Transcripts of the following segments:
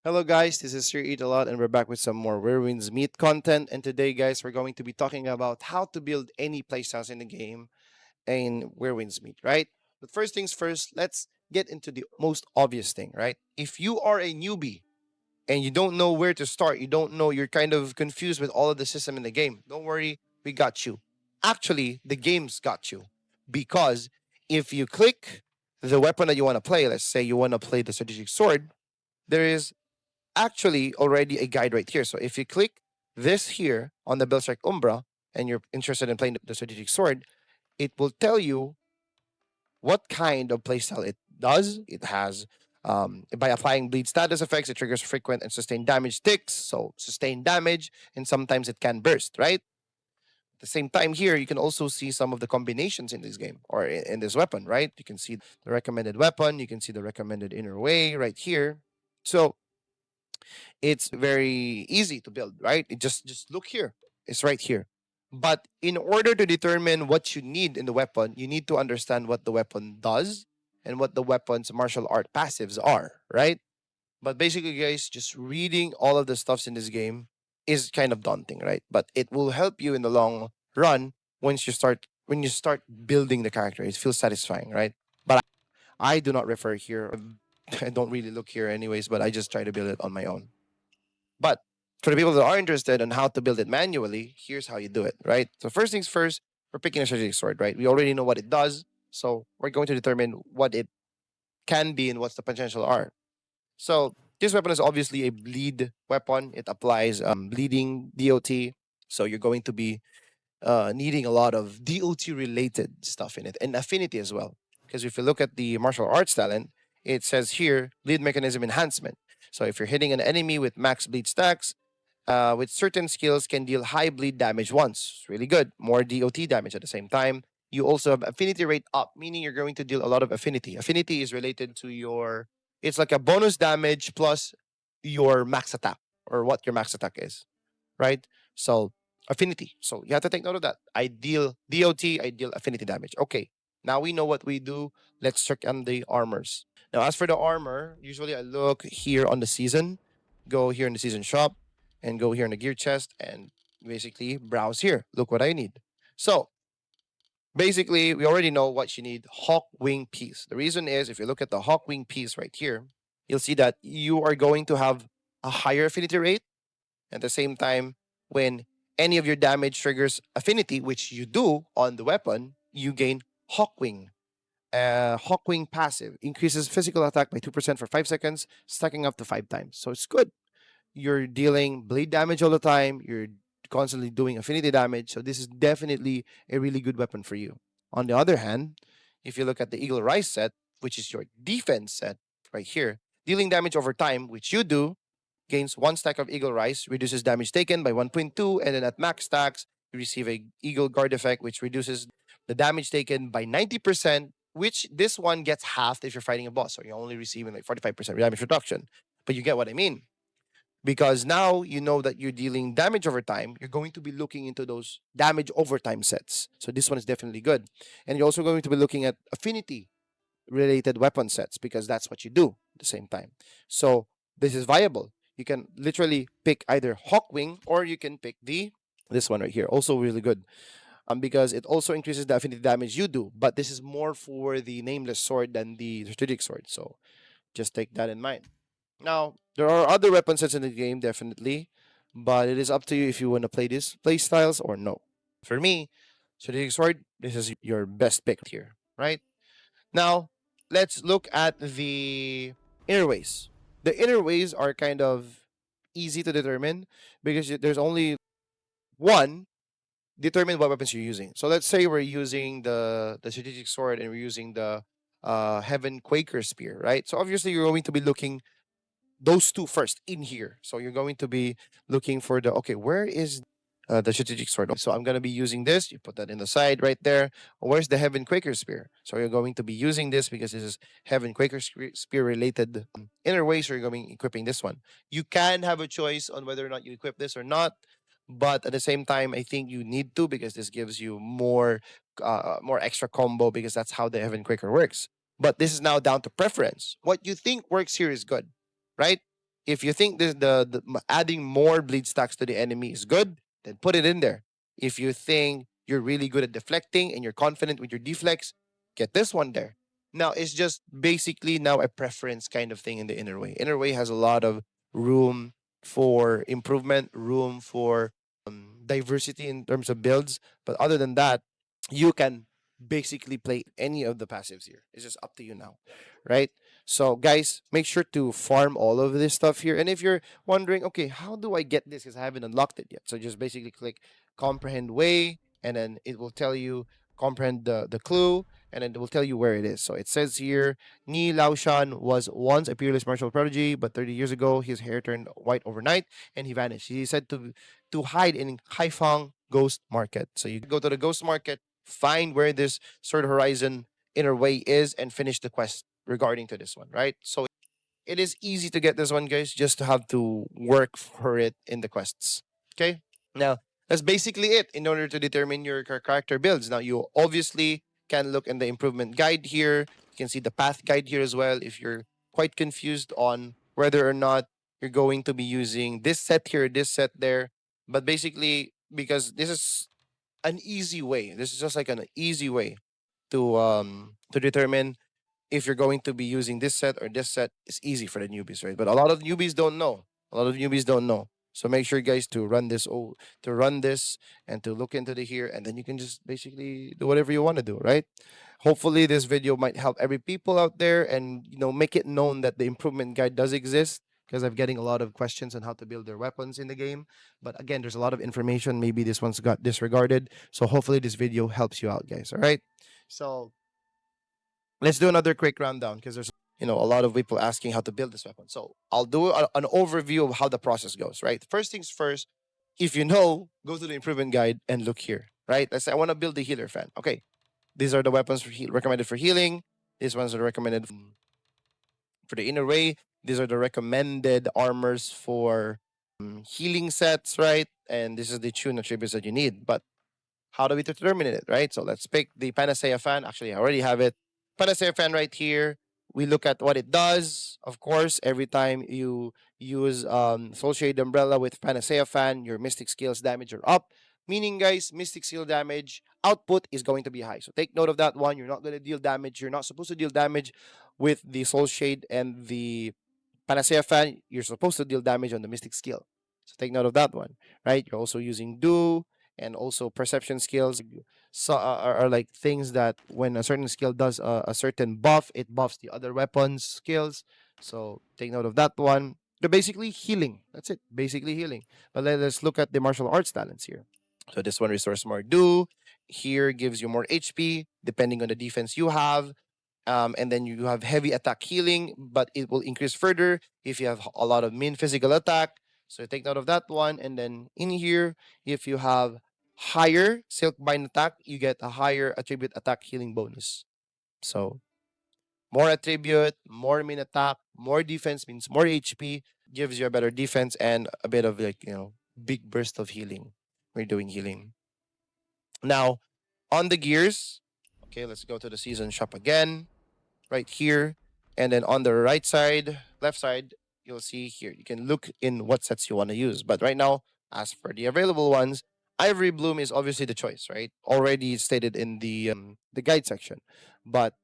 Hello guys, this is Sir Eat A Lot and we're back with some more Where Winds Meet content. And today guys, we're going to be talking about how to build any playstyles in the game in Where Winds Meet, right? But first things first, let's get into the most obvious thing, right? If you are a newbie and you don't know where to start, you don't know, you're kind of confused with all of the system in the game, don't worry, we got you. Actually, the game's got you. Because if you click the weapon that you want to play, let's say you want to play the strategic sword, there is actually already a guide right here. So if you click this here on the Build Strike Umbra and you're interested in playing the strategic sword, it will tell you what kind of playstyle it does. It has by applying bleed status effects, it triggers frequent and sustained damage ticks. So sustained damage, and sometimes it can burst, right? At the same time, here you can also see some of the combinations in this game or in this weapon, right? You can see the recommended weapon, you can see the recommended inner way right here. So it's very easy to build, right? It just look here. It's right here. But in order to determine what you need in the weapon, you need to understand what the weapon does and what the weapon's martial art passives are, right? But basically, guys, just reading all of the stuffs in this game is kind of daunting, right? But it will help you in the long run once you start when you start building the character. It feels satisfying, right? But I do not refer here. I don't really look here anyways, but I just try to build it on my own. But for the people that are interested on how to build it manually, here's how you do it, right? So first things first, we're picking a strategic sword, right? We already know what it does, so we're going to determine what it can be and what's the potential are. So this weapon is obviously a bleed weapon. It applies bleeding DOT, so you're going to be needing a lot of DOT related stuff in it and affinity as well. Because if you look at the martial arts talent, it says here bleed mechanism enhancement. So if you're hitting an enemy with max bleed stacks, with certain skills can deal high bleed damage once. It's really good. More DOT damage at the same time. You also have affinity rate up, meaning you're going to deal a lot of affinity. Affinity is related to your, it's like a bonus damage plus your max attack or what your max attack is, right? So affinity. So you have to take note of that. I deal DOT, I deal affinity damage. Okay. Now we know what we do. Let's check on the armors. Now, as for the armor, usually I look here on the season, go here in the season shop, and go here in the gear chest and basically browse here. Look what I need. So basically, we already know what you need. Hawk wing piece. The reason is if you look at the hawk wing piece right here, you'll see that you are going to have a higher affinity rate. At the same time, when any of your damage triggers affinity, which you do on the weapon, you gain Hawkwing. Hawkwing passive increases physical attack by 2% for 5 seconds, stacking up to 5 times. So it's good. You're dealing blade damage all the time. You're constantly doing affinity damage. So this is definitely a really good weapon for you. On the other hand, if you look at the Eagle Rise set, which is your defense set right here, dealing damage over time, which you do, gains one stack of Eagle Rise, reduces damage taken by 1.2, and then at max stacks, you receive a Eagle Guard effect, which reduces the damage taken by 90%, which this one gets halved if you're fighting a boss. So you're only receiving like 45% damage reduction. But you get what I mean. Because now you know that you're dealing damage over time, you're going to be looking into those damage over time sets. So this one is definitely good. And you're also going to be looking at affinity related weapon sets because that's what you do at the same time. So this is viable. You can literally pick either Hawkwing or you can pick the this one right here. Also really good. Because it also increases the affinity damage you do, but this is more for the nameless sword than the strategic sword. So just take that in mind. Now, there are other weapon sets in the game, definitely, but it is up to you if you want to play this play styles or no. For me, strategic sword, this is your best pick here, right? Now, let's look at the inner ways. The inner ways are kind of easy to determine because there's only one determine what weapons you're using. So let's say we're using the strategic sword and we're using the heaven quaker spear, right? So obviously you're going to be looking those two first in here. So you're going to be looking for the okay, where is the strategic sword? So I'm going to be using this. You put that in the side right there. Where's the Heaven Quaker Spear? So you're going to be using this because this is Heaven Quaker Spear related inner way. So you're going to be equipping this one. You can have a choice on whether or not you equip this or not. But at the same time, I think you need to because this gives you more extra combo because that's how the Heaven Quaker works. But this is now down to preference. What you think works here is good, right? If you think this adding more bleed stacks to the enemy is good, then put it in there. If you think you're really good at deflecting and you're confident with your deflects, get this one there. Now it's just basically now a preference kind of thing in the inner way. Inner way has a lot of room for improvement, room for diversity in terms of builds. But other than that, you can basically play any of the passives here. It's just up to you now, right? So, guys, make sure to farm all of this stuff here. And if you're wondering, okay, how do I get this? Because I haven't unlocked it yet. So, just basically click comprehend way, and then it will tell you comprehend the clue, and then it will tell you where it is. So, it says here Ni Laoshan was once a peerless martial prodigy, but 30 years ago, his hair turned white overnight and he vanished. He said to hide in Haifang Ghost Market. So, you go to the Ghost Market, find where this Sword Horizon inner way is, and finish the quest regarding to this one, right? So it is easy to get this one, guys. Just to have to work for it in the quests. Okay. Now that's basically it in order to determine your character builds. Now you obviously can look in the improvement guide here. You can see the path guide here as well. If you're quite confused on whether or not you're going to be using this set here, this set there, but basically because this is an easy way. This is just like an easy way to determine if you're going to be using this set or this set. Is easy for the newbies, right? But a lot of newbies don't know. A lot of newbies don't know. So make sure, guys, to run this to run this and to look into the here, and then you can just basically do whatever you want to do, right? Hopefully, this video might help every people out there, and make it known that the improvement guide does exist. Because I'm getting a lot of questions on how to build their weapons in the game. But again, there's a lot of information. Maybe this one's got disregarded. So hopefully this video helps you out, guys. All right. So let's do another quick rundown because there's a lot of people asking how to build this weapon. So I'll do an overview of how the process goes. Right. First things first. If you know, go to the improvement guide and look here. Right. Let's say I want to build the healer fan. Okay. These are the weapons recommended for healing. These ones are recommended for the inner way. These are the recommended armors for healing sets, right? And this is the tune attributes that you need. But how do we determine it, right? So let's pick the Panacea fan. Actually, I already have it. Panacea fan right here. We look at what it does. Of course, every time you use Soul Shade Umbrella with Panacea fan, your Mystic skills damage are up. Meaning, guys, Mystic skill damage output is going to be high. So take note of that one. You're not going to deal damage. You're not supposed to deal damage with the Soul Shade and the Panacea fan. You're supposed to deal damage on the Mystic skill. So take note of that one, right? You're also using Do and also perception skills. So are like things that when a certain skill does a certain buff, it buffs the other weapons skills. So take note of that one. They're basically healing. That's it. Basically healing. But let's look at the martial arts talents here. So this one restores more do. Here gives you more HP depending on the defense you have. And then you have heavy attack healing, but it will increase further if you have a lot of mean physical attack. So take note of that one. And then in here, if you have higher silk bind attack, you get a higher attribute attack healing bonus. So more attribute, more mean attack, more defense means more HP, gives you a better defense and a bit of big burst of healing. We're doing healing. Now, on the gears, okay, let's go to the season shop again right here. And then on the right side, left side, you'll see here. You can look in what sets you want to use. But right now, as for the available ones, Ivory Bloom is obviously the choice, right? Already stated in the guide section. But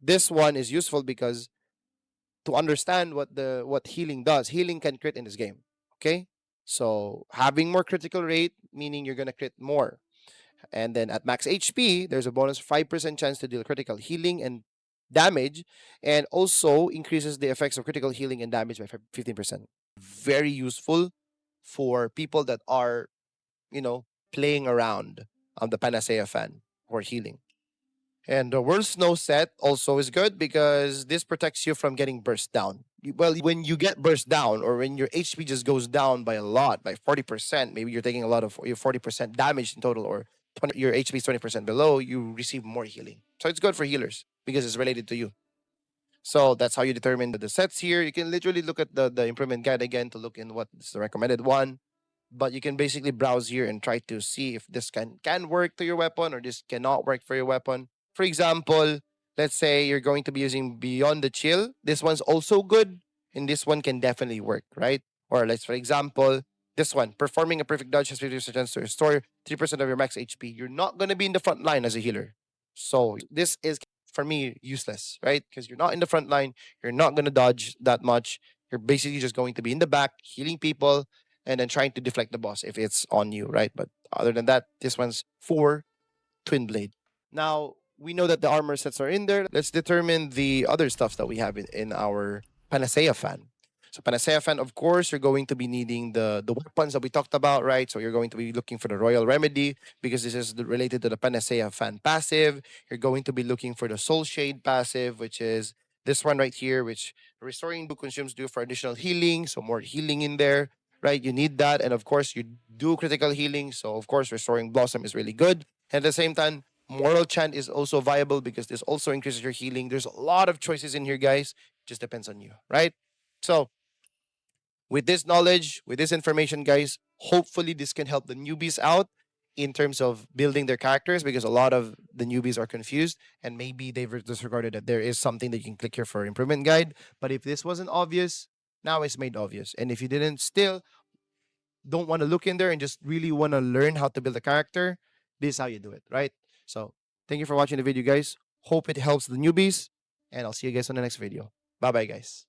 this one is useful because to understand what healing does, healing can crit in this game. Okay? So having more critical rate, meaning you're gonna crit more. And then at max HP, there's a bonus 5% chance to deal critical healing and damage, and also increases the effects of critical healing and damage by 15%. Very useful for people that are, playing around on the Panacea fan for healing. And the World Snow set also is good because this protects you from getting burst down. Well, when you get burst down or when your HP just goes down by a lot, by 40%, maybe you're taking a lot of your 40% damage in total, or your HP is 20% below, you receive more healing. So it's good for healers because it's related to you. So that's how you determine the sets here. You can literally look at the improvement guide again to look in what is the recommended one. But you can basically browse here and try to see if this can work to your weapon or this cannot work for your weapon. For example, let's say you're going to be using Beyond the Chill. This one's also good in this one can definitely work, right? Or let's for example, this one, performing a perfect dodge has 50% chance to restore 3% of your max HP. You're not gonna be in the front line as a healer. So this is for me useless, right? Because you're not in the front line, you're not gonna dodge that much. You're basically just going to be in the back, healing people, and then trying to deflect the boss if it's on you, right? But other than that, this one's for Twin Blade. Now, we know that the armor sets are in there. Let's determine the other stuff that we have in our Panacea fan. So Panacea fan, of course, you're going to be needing the weapons that we talked about, right? So you're going to be looking for the Royal Remedy because this is related to the Panacea fan passive. You're going to be looking for the Soul Shade passive, which is this one right here, which restoring do consumes do for additional healing. So more healing in there, right? You need that. And of course, you do critical healing. So of course, restoring Blossom is really good. And at the same time, Moral Chant is also viable because this also increases your healing. There's a lot of choices in here, guys. Just depends on you, right? So, with this knowledge, with this information, guys, hopefully this can help the newbies out in terms of building their characters because a lot of the newbies are confused and maybe they've disregarded that there is something that you can click here for improvement guide. But if this wasn't obvious, now it's made obvious. And if you didn't still don't want to look in there and just really want to learn how to build a character, this is how you do it, right? So thank you for watching the video, guys. Hope it helps the newbies, and I'll see you guys on the next video. Bye bye, guys.